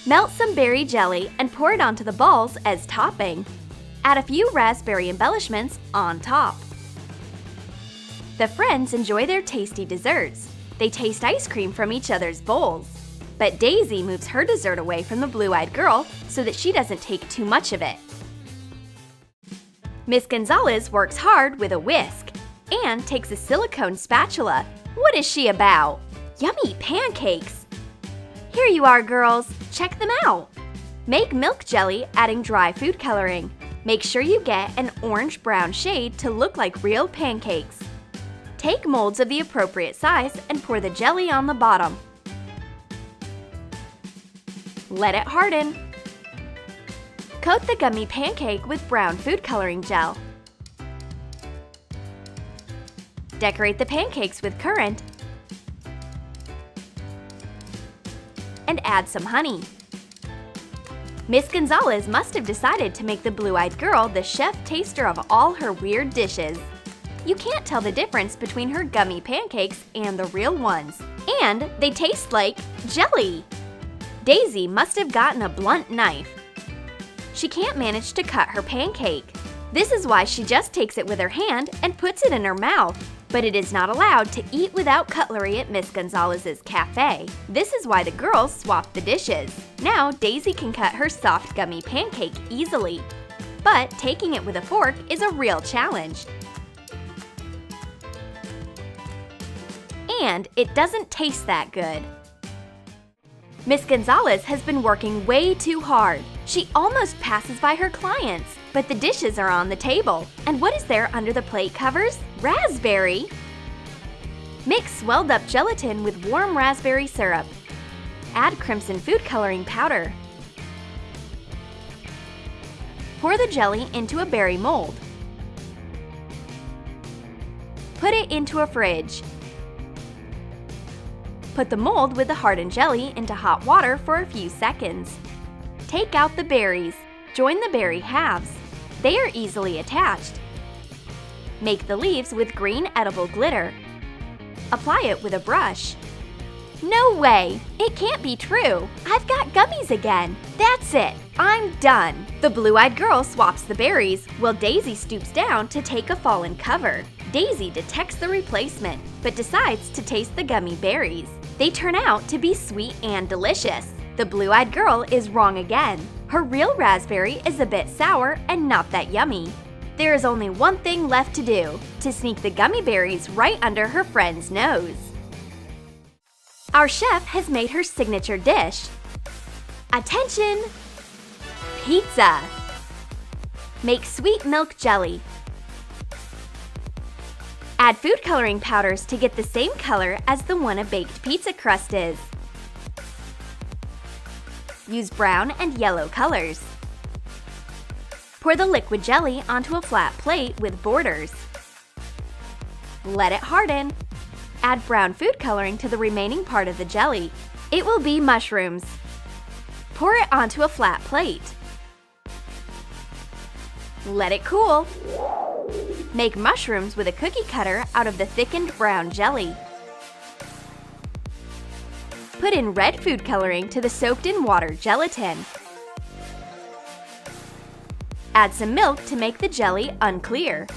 Melt some berry jelly and pour it onto the balls as topping. Add a few raspberry embellishments on top. The friends enjoy their tasty desserts. They taste ice cream from each other's bowls. But Daisy moves her dessert away from the blue-eyed girl so that she doesn't take too much of it. Miss Gonzalez works hard with a whisk and takes a silicone spatula. What is she about? Yummy pancakes! Here you are, girls. Check them out. Make milk jelly adding dry food coloring. Make sure you get an orange-brown shade to look like real pancakes. Take molds of the appropriate size and pour the jelly on the bottom. Let it harden. Coat the gummy pancake with brown food coloring gel. Decorate the pancakes with currant and add some honey. Miss Gonzalez must have decided to make the blue-eyed girl the chef taster of all her weird dishes. You can't tell the difference between her gummy pancakes and the real ones. And they taste like jelly! Daisy must have gotten a blunt knife. She can't manage to cut her pancake. This is why she just takes it with her hand and puts it in her mouth. But it is not allowed to eat without cutlery at Miss Gonzalez's cafe. This is why the girls swap the dishes. Now Daisy can cut her soft gummy pancake easily. But taking it with a fork is a real challenge. And it doesn't taste that good. Miss Gonzalez has been working way too hard. She almost passes by her clients, but the dishes are on the table. And what is there under the plate covers? Raspberry! Mix swelled up gelatin with warm raspberry syrup. Add crimson food coloring powder. Pour the jelly into a berry mold. Put it into a fridge. Put the mold with the hardened jelly into hot water for a few seconds. Take out the berries. Join the berry halves. They are easily attached. Make the leaves with green edible glitter. Apply it with a brush. No way! It can't be true! I've got gummies again! That's it! I'm done! The blue-eyed girl swaps the berries, while Daisy stoops down to take a fallen cover. Daisy detects the replacement, but decides to taste the gummy berries. They turn out to be sweet and delicious. The blue-eyed girl is wrong again. Her real raspberry is a bit sour and not that yummy. There is only one thing left to do, to sneak the gummy berries right under her friend's nose. Our chef has made her signature dish. Attention! Pizza! Make sweet milk jelly. Add food coloring powders to get the same color as the one a baked pizza crust is. Use brown and yellow colors. Pour the liquid jelly onto a flat plate with borders. Let it harden. Add brown food coloring to the remaining part of the jelly. It will be mushrooms. Pour it onto a flat plate. Let it cool. Make mushrooms with a cookie cutter out of the thickened brown jelly. Put in red food coloring to the soaked-in water gelatin. Add some milk to make the jelly unclear.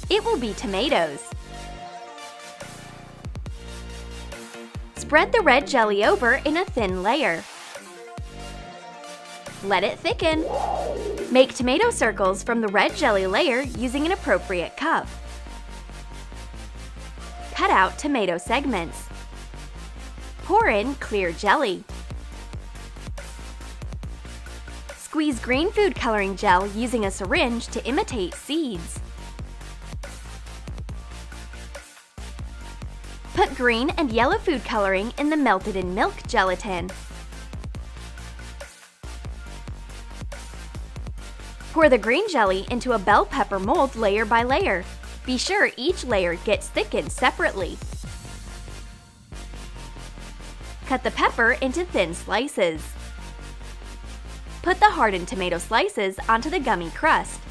It will be tomatoes. Spread the red jelly over in a thin layer. Let it thicken. Make tomato circles from the red jelly layer using an appropriate cup. Cut out tomato segments. Pour in clear jelly. Squeeze green food coloring gel using a syringe to imitate seeds. Put green and yellow food coloring in the melted-in milk gelatin. Pour the green jelly into a bell pepper mold layer by layer. Be sure each layer gets thickened separately. Cut the pepper into thin slices. Put the hardened tomato slices onto the gummy crust.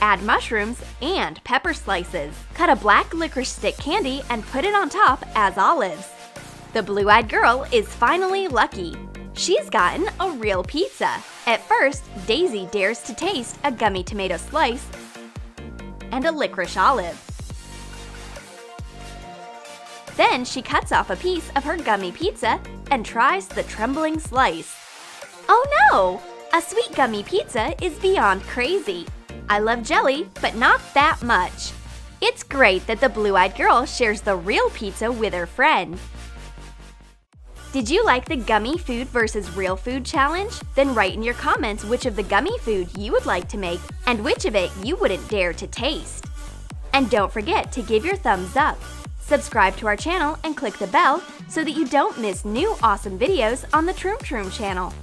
Add mushrooms and pepper slices. Cut a black licorice stick candy and put it on top as olives. The blue-eyed girl is finally lucky. She's gotten a real pizza. At first, Daisy dares to taste a gummy tomato slice and a licorice olive. Then she cuts off a piece of her gummy pizza and tries the trembling slice. Oh no! A sweet gummy pizza is beyond crazy. I love jelly, but not that much. It's great that the blue-eyed girl shares the real pizza with her friend. Did you like the gummy food versus real food challenge? Then write in your comments which of the gummy food you would like to make and which of it you wouldn't dare to taste. And don't forget to give your thumbs up. Subscribe to our channel and click the bell so that you don't miss new awesome videos on the Troom Troom channel.